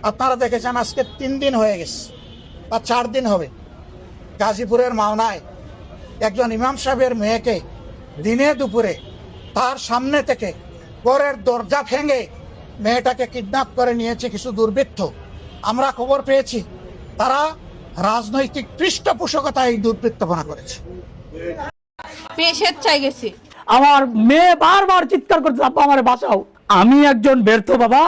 আপনারা দেখেছেন আজকে 3 দিন হয়ে গেছে বা 4 দিন হবে, গাজীপুরের মাওনায় একজন ইমাম সাহেবের মেয়েকে দিনে দুপুরে তার সামনে থেকে ঘরের দরজা ভেঙে মেয়েটাকে কিডন্যাপ করে নিয়েছে কিছু দুর্বৃত্ত। আমরা খবর পেয়েছি তারা রাজনৈতিক পৃষ্ঠপোষকতা এই দুর্বৃত্তপনা করেছে। স্বেচ্ছায় গেছি। আমার মেয়ে বারবার চিৎকার করছে, আব্বা আমার বাঁচাও। আমি একজন ব্যর্থ বাবা,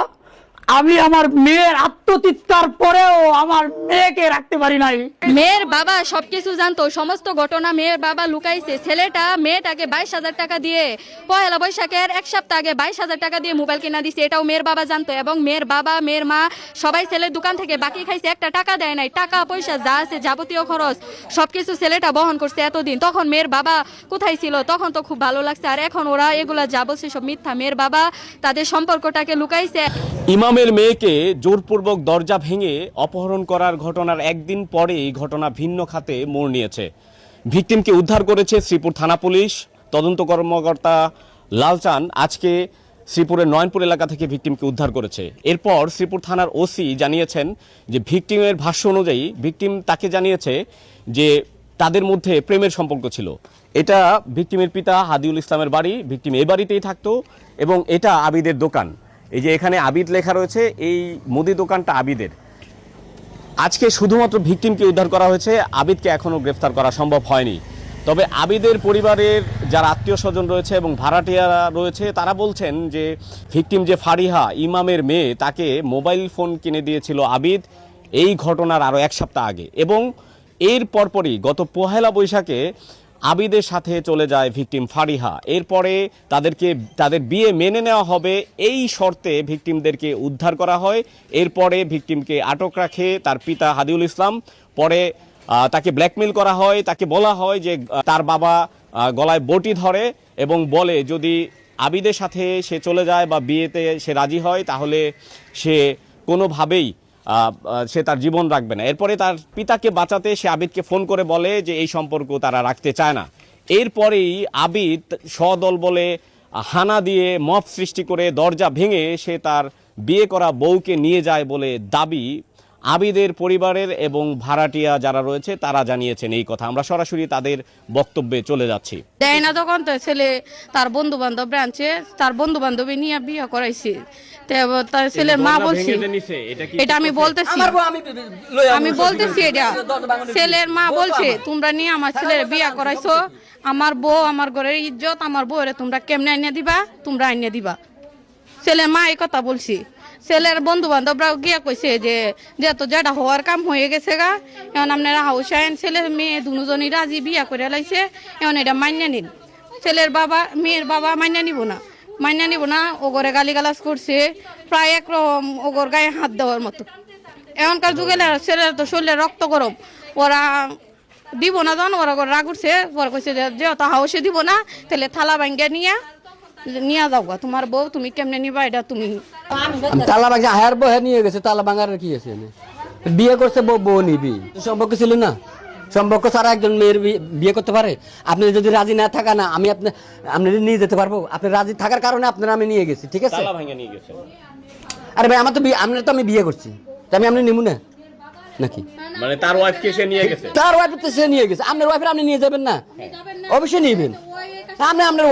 আমি আমার মেয়ের আত্মচিৎকার পরেও আমার মেয়েকে রাখতে পারি নাই। মেয়ের বাবা সবকিছু জানতো, সমস্ত ঘটনা মেয়ের বাবা লুকাইছে। ছেলেটা মেয়েটাকে 22,000 টাকা দিয়ে পয়লা বৈশাখের 1 সপ্তাহ আগে 22,000 টাকা দিয়ে মোবাইল কিনা দিছে, এটাও মেয়ের বাবা জানতো। এবং মেয়ের বাবা মেয়ের মা সবাই ছেলের দোকান থেকে বাকি খাইছে, একটা টাকা দেয় নাই। টাকা পয়সা যা আছে যাবতীয় খরচ সবকিছু ছেলেটা বহন করছে এতদিন। তখন মেয়ের বাবা কোথায় ছিল? তখন তো খুব ভালো লাগছে। আর এখন ওরা এগুলা যা বলছে সব মিথ্যা। মেয়ের বাবা তাদের সম্পর্কটাকে লুকাইছে। ইমামের মেয়েকে জোরপূর্বক দরজা ভেঙে অপহরণ করার ঘটনার একদিন পরেই ঘটনা ভিন্ন খাতে মোড় নিয়েছে। ভিকটিমকে উদ্ধার করেছে শ্রীপুর থানা পুলিশ। তদন্ত কর্মকর্তা লালচান আজকে শ্রীপুরের নয়নপুর এলাকা থেকে ভিকটিমকে উদ্ধার করেছে। এরপর শ্রীপুর থানার ওসি জানিয়েছেন যে ভিকটিমের ভাষ্য অনুযায়ী ভিকটিম তাকে জানিয়েছে যে তাদের মধ্যে প্রেমের সম্পর্ক ছিল। এটা ভিকটিমের পিতা হাদিউল ইসলামের বাড়ি, ভিকটিম এই বাড়িতেই থাকতো এবং এটা আবিদের দোকান। এই যে এখানে আবিদ লেখা রয়েছে, এই মুদি দোকানটা আবিদের। আজকে শুধুমাত্র ভিকটিমকে উদ্ধার করা হয়েছে, আবিদকে এখনও গ্রেফতার করা সম্ভব হয়নি। তবে আবিদের পরিবারের যারা আত্মীয় স্বজন রয়েছে এবং ভাড়াটিয়ারা রয়েছে তারা বলছেন যে ভিকটিম যে ফারিহা ইমামের মেয়ে, তাকে মোবাইল ফোন কিনে দিয়েছিল আবিদ এই ঘটনার আরও 1 সপ্তাহ আগে। এবং এর পরপরই গত পহেলা বৈশাখে আবিদের সাথে চলে যায় ভিকটিম ফারিহা। এরপরে তাদের বিয়ে মেনে নেওয়া হবে এই শর্তে ভিকটিমদেরকে উদ্ধার করা হয়। এরপরে ভিকটিমকে আটক রাখে তার পিতা হাদিউল ইসলাম। পরে তাকে ব্ল্যাকমেল করা হয়, তাকে বলা হয় যে তার বাবা গলায় বটি ধরে এবং বলে যদি আবিদের সাথে সে চলে যায় বা বিয়েতে সে রাজি হয় তাহলে সে কোনোভাবেই সে তার জীবন রাখবে না। এরপরে তার পিতাকে বাঁচাতে সে আবিদকে ফোন করে বলে যে এই সম্পর্ক তারা রাখতে চায় না। এরপরেই আবিদ সদল বলে হানা দিয়ে মব সৃষ্টি করে দরজা ভেঙে সে তার বিয়ে করা বউকে নিয়ে যায় বলে দাবি আবিদের পরিবারের এবং ভাড়াটিয়া যারা রয়েছে তারা জানিয়েছেন এই কথা। আমরা সরাসরি তাদের বক্তব্যে চলে যাচ্ছি। দেয় না তখন তো ছেলে তার বন্ধু বান্ধব ব্রাঞ্চে তার বন্ধু বান্ধবী নিয়ে বিয়ে করাইছে। তার ছেলের মা বলছে, এটা আমি বলতেছি এটা ছেলের মা বলছে তোমরা নিয়ে আমার ছেলের বিয়ে করাইছো, আমার বউ আমার ঘরের ইজ্জত, আমার বউরে তোমরা কেমনে আইনে দিবা, তোমরা আইনে দিবা। ছেলের মা এই কথা বলছি। ছেলের বন্ধু বান্ধবরাও গিয়া কইছে যে যেহেতু যেটা হওয়ার কাম হয়ে গেছে গা, এখন আপনারা হাউস আইন ছেলে মেয়ে দুজনই রাজি বিয়া করে লাইছে, এখন এটা মাইনা নিন। ছেলের বাবা মেয়ের বাবা মাইনা নিব না, ওগরে গালিগালাজ করছে, প্রায় একরকম ওগর গায়ে হাত দেওয়ার মতো। এখনকার যুগে ছেলের তো শরীরে রক্ত গরম, ওরা দিব না জান, ওরা রাগ উঠছে। ওরা কইছে যেহেতু হাউসে দিব না তাহলে থালা ভাঙ্গা নিয়ে যাও গা, তোমার বউ তুমি কেমনে নিবা এটা তুমি। তালা ভাঙা হায়ার বউ নিয়ে গেছে, তালা ভাঙার কি আছে? বিয়ে করছে বউ নিবি, সম্পর্ক ছিল না। সম্পর্ক ছাড়া একজন মেয়ের বিয়ে করতে পারে? আপনি যদি রাজি না থাকা না, আমি আপনি নিয়ে যেতে পারবো? আপনি রাজি থাকার কারণে আপনারা আমি নিয়ে গেছি, ঠিক আছে? আরে ভাই আমার তো আমি বিয়ে করছি, আমি আপনি নিবো না নাকি? মানে তার ওয়াইফকে সে নিয়ে গেছে, তার ওয়াইফ তো সে নিয়ে গেছে, আপনার ওয়াইফের আপনি নিয়ে যাবেন না? অবশ্যই নিবেন। আপনি আপনার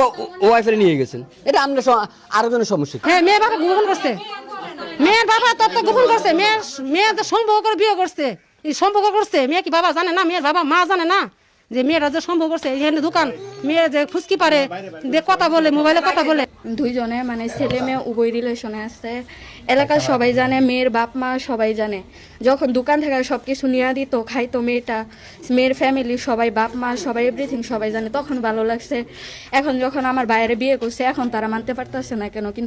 ওয়াইফের নিয়ে গেছেন, এটা আপনার আরো জনের সমস্যা। হ্যাঁ, মেয়ে বাবা গোপন করছে, মেয়ের বাবা তত্ত্ব গোপন করছে, মেয়ের সম্পর্ক করে বিয়ে করছে, এই সম্পর্ক করছে। মেয়ে কি বাবা জানে না? মেয়ের বাবা মা জানে না যে মেয়েরা যে সম্ভব করছে? এখানে দোকান মেয়ে যে ফুসকি পারে যে কথা বলে, মোবাইলে কথা বলে। দুইজনে মানে ছেলে মেয়ে উভয় রিলেশনে আছে, এলাকার সবাই জানে, মেয়ের বাপ মা সবাই জানে। যখন দোকান থেকে সবকিছু নিয়ে দিত খাইতো মেয়েটা, মেয়ের ফ্যামিলি সবাই, বাপ মা সবাই, এভরিথিং সবাই জানে। তখন ভালো লাগছে। এখন যখন আমার বাইরে বিয়ে করছে এখন তারা মানতে পারতেছে না কেন? কিন্তু